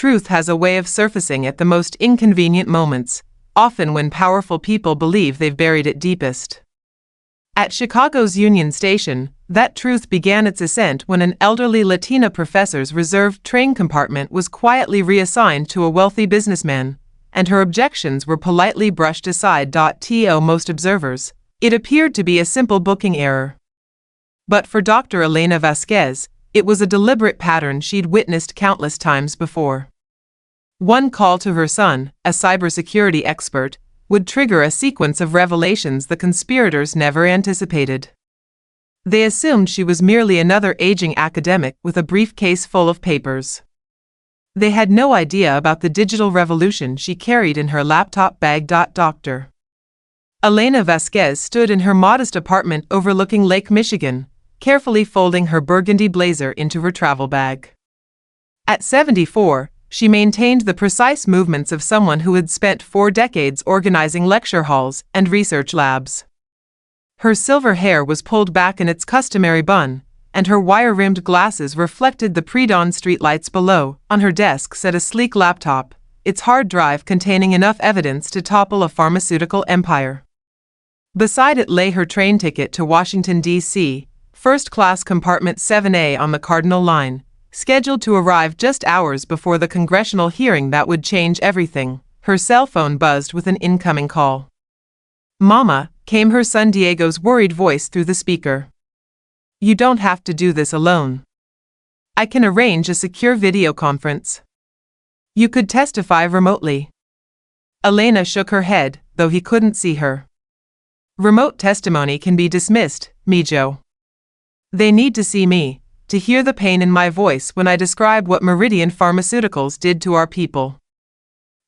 truth has a way of surfacing at the most inconvenient moments, often when powerful people believe they've buried it deepest. At Chicago's Union Station, that truth began its ascent when an elderly Latina professor's reserved train compartment was quietly reassigned to a wealthy businessman, and her objections were politely brushed aside. To most observers, it appeared to be a simple booking error. But for Dr. Elena Vasquez, it was a deliberate pattern she'd witnessed countless times before. One call to her son, a cybersecurity expert, would trigger a sequence of revelations the conspirators never anticipated. They assumed she was merely another aging academic with a briefcase full of papers. They had no idea about the digital revolution she carried in her laptop bag. Dr. Elena Vasquez stood in her modest apartment overlooking Lake Michigan, carefully folding her burgundy blazer into her travel bag. At 74, she maintained the precise movements of someone who had spent 4 decades organizing lecture halls and research labs. Her silver hair was pulled back in its customary bun, and her wire-rimmed glasses reflected the pre-dawn streetlights below. On her desk sat a sleek laptop, its hard drive containing enough evidence to topple a pharmaceutical empire. Beside it lay her train ticket to Washington, D.C., first-class compartment 7A on the Cardinal Line, scheduled to arrive just hours before the congressional hearing that would change everything. Her cell phone buzzed with an incoming call. "Mama," came her son Diego's worried voice through the speaker. "You don't have to do this alone. I can arrange a secure video conference. You could testify remotely." Elena shook her head, though he couldn't see her. "Remote testimony can be dismissed, Mijo. They need to see me, to hear the pain in my voice when I describe what Meridian Pharmaceuticals did to our people.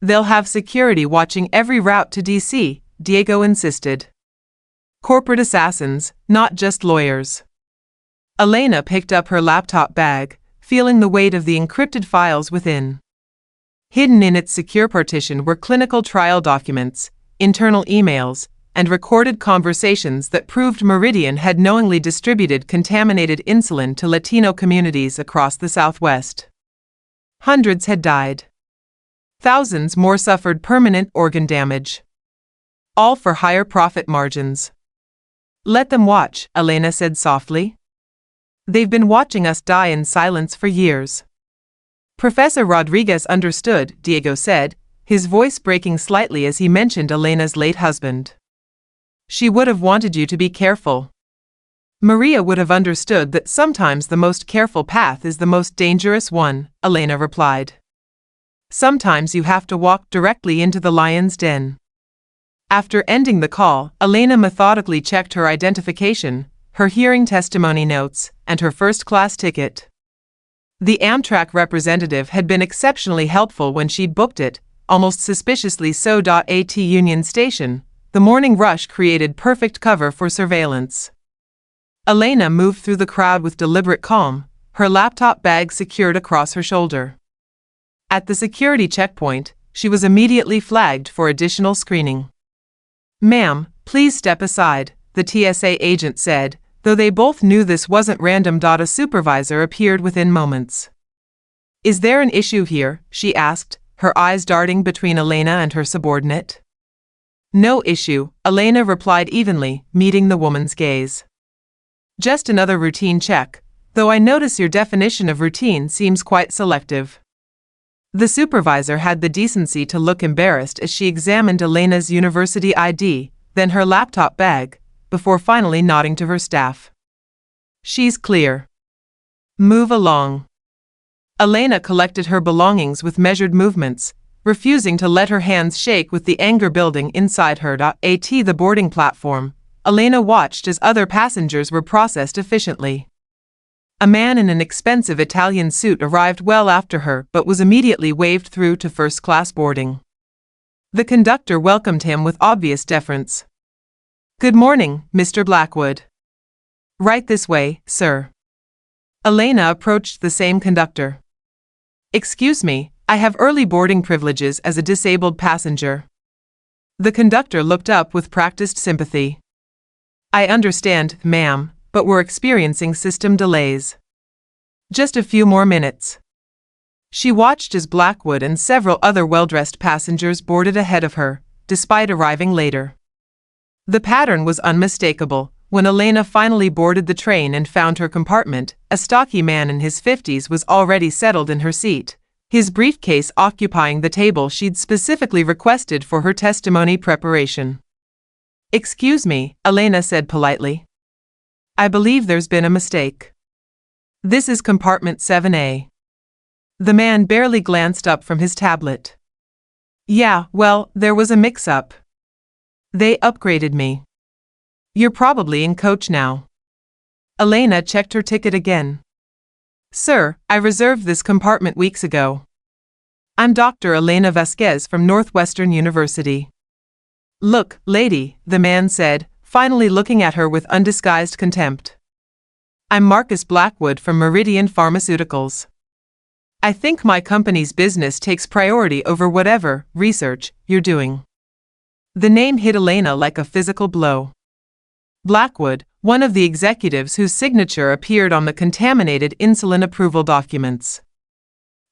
They'll have security watching every route to D.C., Diego insisted. Corporate assassins, not just lawyers." Elena picked up her laptop bag, feeling the weight of the encrypted files within. Hidden in its secure partition were clinical trial documents, internal emails, and recorded conversations that proved Meridian had knowingly distributed contaminated insulin to Latino communities across the Southwest. Hundreds had died. Thousands more suffered permanent organ damage. All for higher profit margins. "Let them watch," Elena said softly. "They've been watching us die in silence for years." "Professor Rodriguez understood," Diego said, his voice breaking slightly as he mentioned Elena's late husband. "She would have wanted you to be careful. Maria would have understood that sometimes the most careful path is the most dangerous one," Elena replied. "Sometimes you have to walk directly into the lion's den." After ending the call, Elena methodically checked her identification, her hearing testimony notes, and her first-class ticket. The Amtrak representative had been exceptionally helpful when she'd booked it, almost suspiciously so. At Union Station, the morning rush created perfect cover for surveillance. Elena moved through the crowd with deliberate calm, her laptop bag secured across her shoulder. At the security checkpoint, she was immediately flagged for additional screening. "Ma'am, please step aside," the TSA agent said, though they both knew this wasn't random. A supervisor appeared within moments. "Is there an issue here?" she asked, her eyes darting between Elena and her subordinate. "No issue," Elena replied evenly, meeting the woman's gaze. "Just another routine check, though I notice your definition of routine seems quite selective." The supervisor had the decency to look embarrassed as she examined Elena's university ID, then her laptop bag, before finally nodding to her staff. "She's clear. Move along." Elena collected her belongings with measured movements, refusing to let her hands shake with the anger building inside her. At the boarding platform, Elena watched as other passengers were processed efficiently. A man in an expensive Italian suit arrived well after her but was immediately waved through to first-class boarding. The conductor welcomed him with obvious deference. "Good morning, Mr. Blackwood." "Right this way, sir." Elena approached the same conductor. "Excuse me, I have early boarding privileges as a disabled passenger." The conductor looked up with practiced sympathy. "I understand, ma'am, but we're experiencing system delays. Just a few more minutes." She watched as Blackwood and several other well-dressed passengers boarded ahead of her, despite arriving later. The pattern was unmistakable. When Elena finally boarded the train and found her compartment, a stocky man in his 50s was already settled in her seat, his briefcase occupying the table she'd specifically requested for her testimony preparation. "Excuse me," Elena said politely. "I believe there's been a mistake. This is compartment 7A. The man barely glanced up from his tablet. "Yeah, well, there was a mix-up. They upgraded me. You're probably in coach now." Elena checked her ticket again. "Sir, I reserved this compartment weeks ago. I'm Dr. Elena Vasquez from Northwestern University." "Look, lady," the man said, finally looking at her with undisguised contempt. "I'm Marcus Blackwood from Meridian Pharmaceuticals. I think my company's business takes priority over whatever research you're doing." The name hit Elena like a physical blow. Blackwood, one of the executives whose signature appeared on the contaminated insulin approval documents.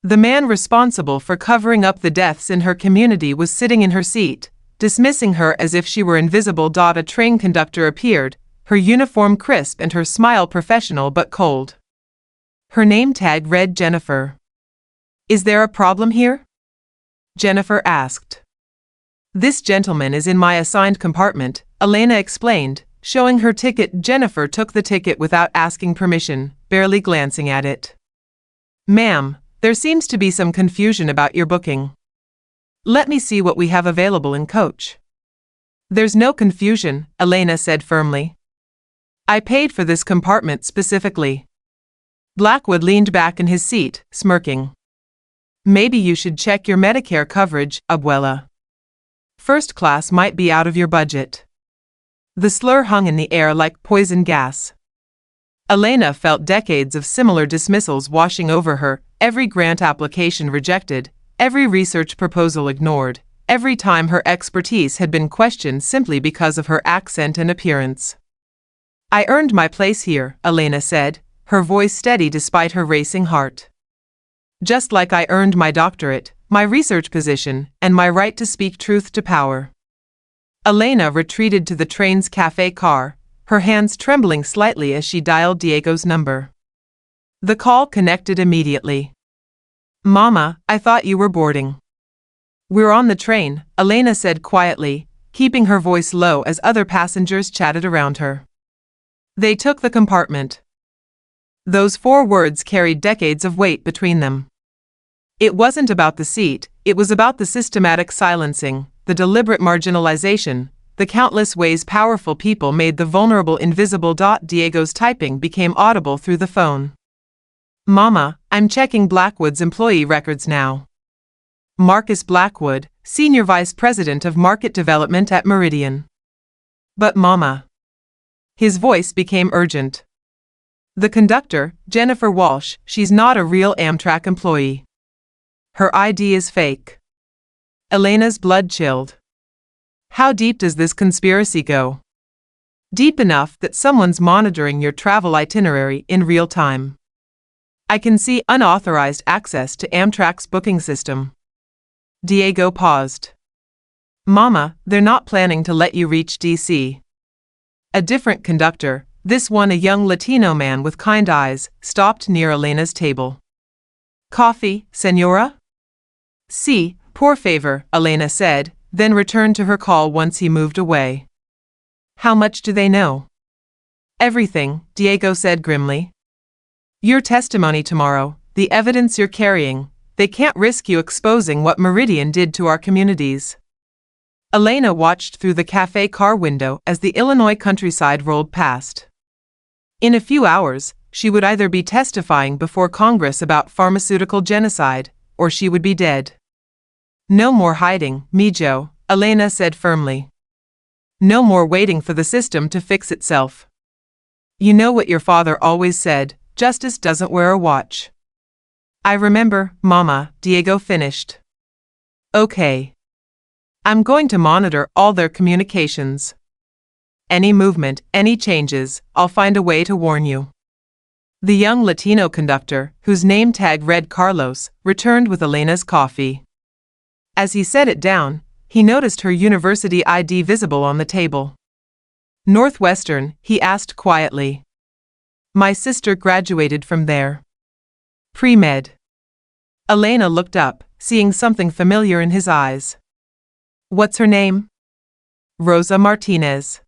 The man responsible for covering up the deaths in her community was sitting in her seat, dismissing her as if she were invisible. A train conductor appeared, her uniform crisp and her smile professional but cold. Her name tag read Jennifer. "Is there a problem here?" Jennifer asked. "This gentleman is in my assigned compartment," Elena explained, showing her ticket. Jennifer took the ticket without asking permission, barely glancing at it. "Ma'am, there seems to be some confusion about your booking. Let me see what we have available in coach." "There's no confusion," Elena said firmly. "I paid for this compartment specifically." Blackwood leaned back in his seat, smirking. "Maybe you should check your Medicare coverage, abuela. First class might be out of your budget." The slur hung in the air like poison gas. Elena felt decades of similar dismissals washing over her, every grant application rejected, every research proposal ignored, every time her expertise had been questioned simply because of her accent and appearance. "I earned my place here," Elena said, her voice steady despite her racing heart. "Just like I earned my doctorate, my research position, and my right to speak truth to power." Elena retreated to the train's cafe car, her hands trembling slightly as she dialed Diego's number. The call connected immediately. "Mama, I thought you were boarding." "We're on the train," Elena said quietly, keeping her voice low as other passengers chatted around her. "They took the compartment." Those 4 words carried decades of weight between them. It wasn't about the seat, it was about the systematic silencing, the deliberate marginalization, the countless ways powerful people made the vulnerable invisible. Diego's typing became audible through the phone. "Mama, I'm checking Blackwood's employee records now. Marcus Blackwood, Senior Vice President of Market Development at Meridian." "But Mama." His voice became urgent. "The conductor, Jennifer Walsh, she's not a real Amtrak employee. Her ID is fake." Elena's blood chilled. How deep does this conspiracy go? Deep enough that someone's monitoring your travel itinerary in real time. "I can see unauthorized access to Amtrak's booking system." Diego paused. "Mama, they're not planning to let you reach DC." A different conductor, this one a young Latino man with kind eyes, stopped near Elena's table. "Coffee, señora?" "Sí, por favor," Elena said, then returned to her call once he moved away. "How much do they know?" "Everything," Diego said grimly. "Your testimony tomorrow, the evidence you're carrying, they can't risk you exposing what Meridian did to our communities." Elena watched through the cafe car window as the Illinois countryside rolled past. In a few hours, she would either be testifying before Congress about pharmaceutical genocide, or she would be dead. "No more hiding, mijo," Elena said firmly. "No more waiting for the system to fix itself. You know what your father always said, justice doesn't wear a watch." "I remember, Mama," Diego finished. "Okay. I'm going to monitor all their communications. Any movement, any changes, I'll find a way to warn you." The young Latino conductor, whose name tag read Carlos, returned with Elena's coffee. As he set it down, he noticed her university ID visible on the table. Northwestern, he asked quietly. My sister graduated from there. Pre-med. Elena looked up, seeing something familiar in his eyes. What's her name? Rosa Martinez.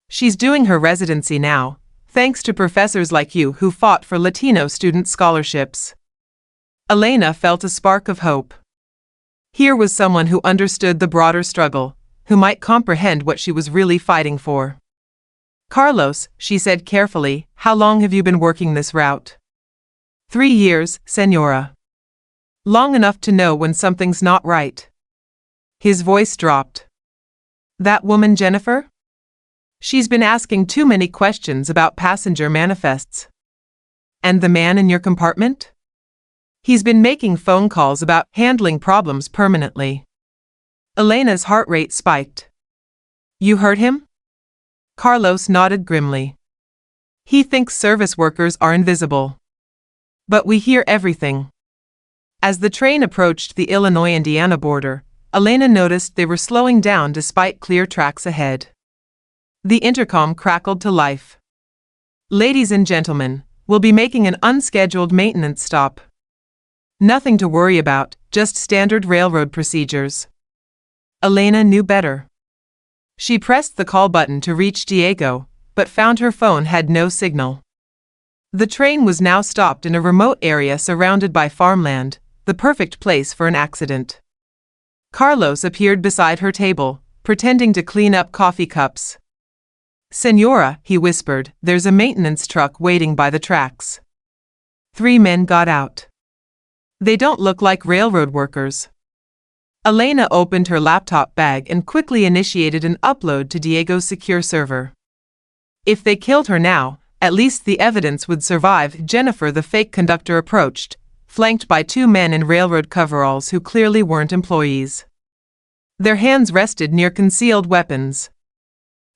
She's doing her residency now, thanks to professors like you who fought for Latino student scholarships. Elena felt a spark of hope. Here was someone who understood the broader struggle, who might comprehend what she was really fighting for. Carlos, she said carefully, how long have you been working this route? 3 years, Señora. Long enough to know when something's not right. His voice dropped. That woman Jennifer? She's been asking too many questions about passenger manifests. And the man in your compartment? He's been making phone calls about handling problems permanently. Elena's heart rate spiked. You heard him? Carlos nodded grimly. He thinks service workers are invisible. But we hear everything. As the train approached the Illinois-Indiana border, Elena noticed they were slowing down despite clear tracks ahead. The intercom crackled to life. Ladies and gentlemen, we'll be making an unscheduled maintenance stop. Nothing to worry about, just standard railroad procedures. Elena knew better. She pressed the call button to reach Diego, but found her phone had no signal. The train was now stopped in a remote area surrounded by farmland, the perfect place for an accident. Carlos appeared beside her table, pretending to clean up coffee cups. Señora, he whispered, there's a maintenance truck waiting by the tracks. 3 men got out. They don't look like railroad workers. Elena opened her laptop bag and quickly initiated an upload to Diego's secure server. If they killed her now, at least the evidence would survive. Jennifer, the fake conductor, approached, flanked by 2 men in railroad coveralls who clearly weren't employees. Their hands rested near concealed weapons.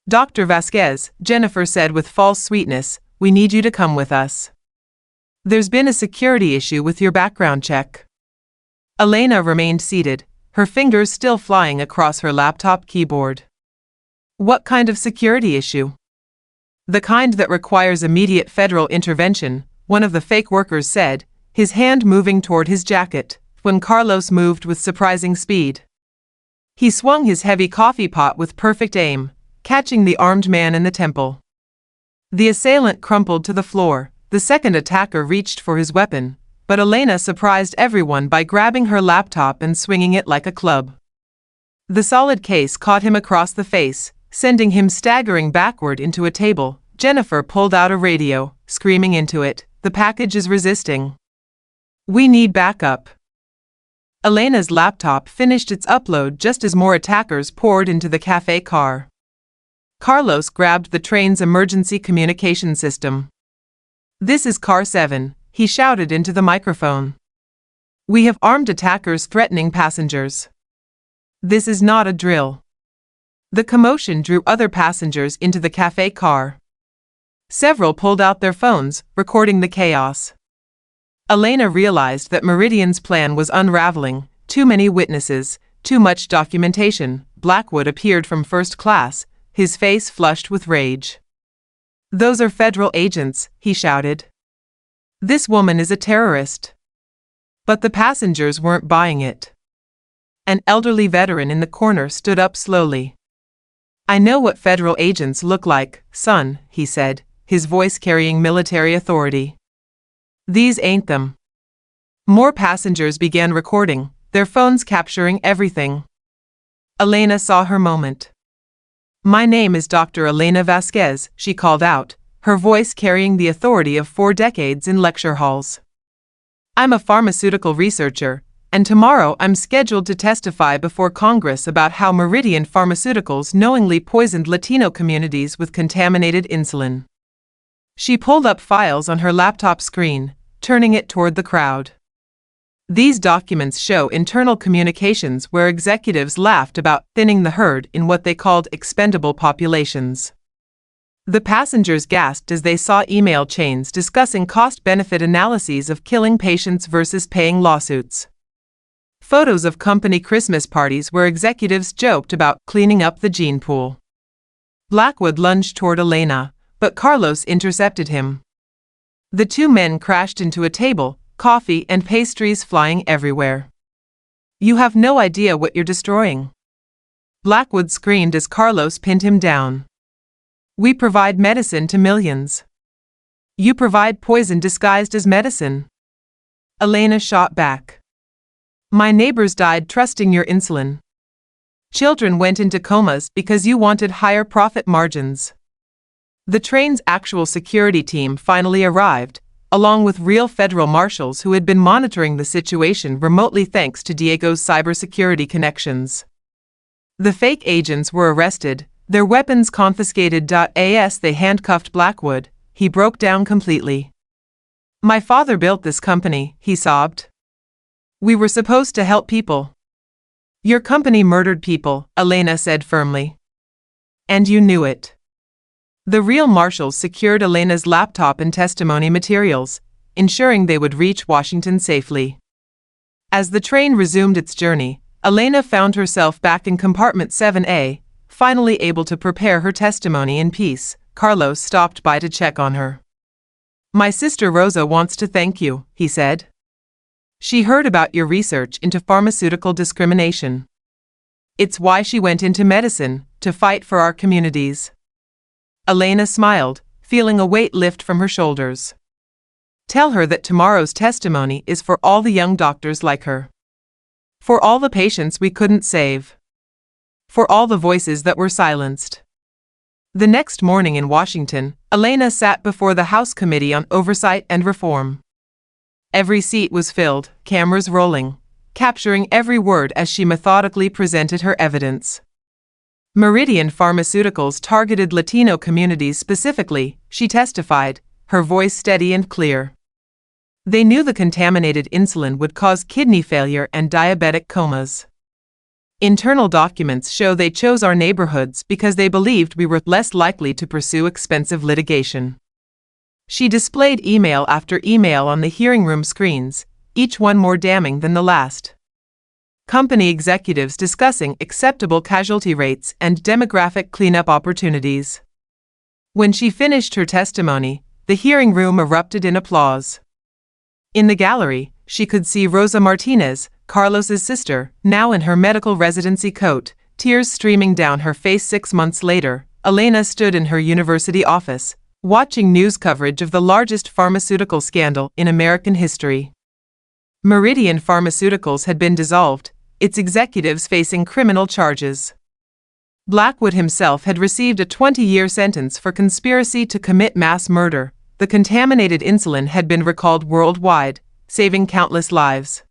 Dr. Vasquez, Jennifer said with false sweetness, we need you to come with us. There's been a security issue with your background check. Elena remained seated, her fingers still flying across her laptop keyboard. What kind of security issue? The kind that requires immediate federal intervention, one of the fake workers said, his hand moving toward his jacket, when Carlos moved with surprising speed. He swung his heavy coffee pot with perfect aim, catching the armed man in the temple. The assailant crumpled to the floor. The second attacker reached for his weapon, but Elena surprised everyone by grabbing her laptop and swinging it like a club. The solid case caught him across the face, sending him staggering backward into a table. Jennifer pulled out a radio, screaming into it, the package is resisting. We need backup. Elena's laptop finished its upload just as more attackers poured into the cafe car. Carlos grabbed the train's emergency communication system. This is Car 7, he shouted into the microphone. We have armed attackers threatening passengers. This is not a drill. The commotion drew other passengers into the cafe car. Several pulled out their phones, recording the chaos. Elena realized that Meridian's plan was unraveling. Too many witnesses, too much documentation. Blackwood appeared from first class, his face flushed with rage. Those are federal agents, he shouted. This woman is a terrorist. But the passengers weren't buying it. An elderly veteran in the corner stood up slowly. I know what federal agents look like, son, he said, his voice carrying military authority. These ain't them. More passengers began recording, their phones capturing everything. Elena saw her moment. My name is Dr. Elena Vasquez, she called out, her voice carrying the authority of 4 decades in lecture halls. I'm a pharmaceutical researcher, and tomorrow I'm scheduled to testify before Congress about how Meridian Pharmaceuticals knowingly poisoned Latino communities with contaminated insulin. She pulled up files on her laptop screen, turning it toward the crowd. These documents show internal communications where executives laughed about thinning the herd in what they called expendable populations. The passengers gasped as they saw email chains discussing cost-benefit analyses of killing patients versus paying lawsuits. Photos of company Christmas parties where executives joked about cleaning up the gene pool. Blackwood lunged toward Elena, but Carlos intercepted him. The two men crashed into a table, coffee and pastries flying everywhere. "You have no idea what you're destroying," Blackwood screamed as Carlos pinned him down. "We provide medicine to millions. You provide poison disguised as medicine." Elena shot back. "My neighbors died trusting your insulin. Children went into comas because you wanted higher profit margins." The train's actual security team finally arrived, along with real federal marshals who had been monitoring the situation remotely thanks to Diego's cybersecurity connections. The fake agents were arrested, their weapons confiscated. As they handcuffed Blackwood, he broke down completely. "My father built this company," he sobbed. "We were supposed to help people." "Your company murdered people," Elena said firmly. "And you knew it." The real marshals secured Elena's laptop and testimony materials, ensuring they would reach Washington safely. As the train resumed its journey, Elena found herself back in compartment 7A, finally able to prepare her testimony in peace. Carlos stopped by to check on her. "My sister Rosa wants to thank you," he said. "She heard about your research into pharmaceutical discrimination. It's why she went into medicine, to fight for our communities." Elena smiled, feeling a weight lift from her shoulders. "Tell her that tomorrow's testimony is for all the young doctors like her. For all the patients we couldn't save. For all the voices that were silenced." The next morning in Washington, Elena sat before the House Committee on Oversight and Reform. Every seat was filled, cameras rolling, capturing every word as she methodically presented her evidence. Meridian Pharmaceuticals targeted Latino communities specifically, she testified, her voice steady and clear. They knew the contaminated insulin would cause kidney failure and diabetic comas. Internal documents show they chose our neighborhoods because they believed we were less likely to pursue expensive litigation. She displayed email after email on the hearing room screens, each one more damning than the last. Company executives discussing acceptable casualty rates and demographic cleanup opportunities. When she finished her testimony, the hearing room erupted in applause. In the gallery, she could see Rosa Martinez, Carlos's sister, now in her medical residency coat, tears streaming down her face. 6 months later, Elena stood in her university office, watching news coverage of the largest pharmaceutical scandal in American history. Meridian Pharmaceuticals had been dissolved, its executives facing criminal charges. Blackwood himself had received a 20-year sentence for conspiracy to commit mass murder. The contaminated insulin had been recalled worldwide, saving countless lives.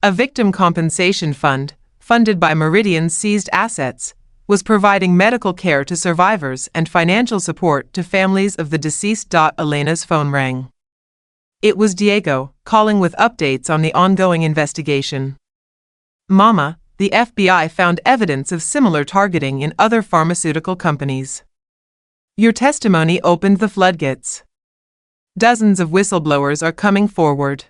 A victim compensation fund, funded by Meridian's seized assets, was providing medical care to survivors and financial support to families of the deceased. Elena's phone rang. It was Diego, calling with updates on the ongoing investigation. "Mama, the FBI found evidence of similar targeting in other pharmaceutical companies. Your testimony opened the floodgates. Dozens of whistleblowers are coming forward."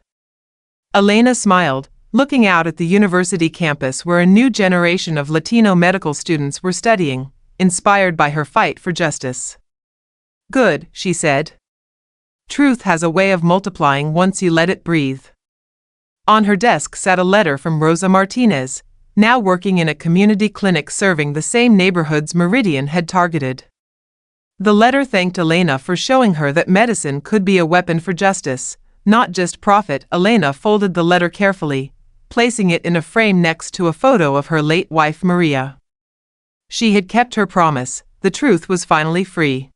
Elena smiled, looking out at the university campus where a new generation of Latino medical students were studying, inspired by her fight for justice. "Good," she said. "Truth has a way of multiplying once you let it breathe." On her desk sat a letter from Rosa Martinez, now working in a community clinic serving the same neighborhoods Meridian had targeted. The letter thanked Elena for showing her that medicine could be a weapon for justice, not just profit. Elena folded the letter carefully, placing it in a frame next to a photo of her late wife Maria. She had kept her promise, the truth was finally free.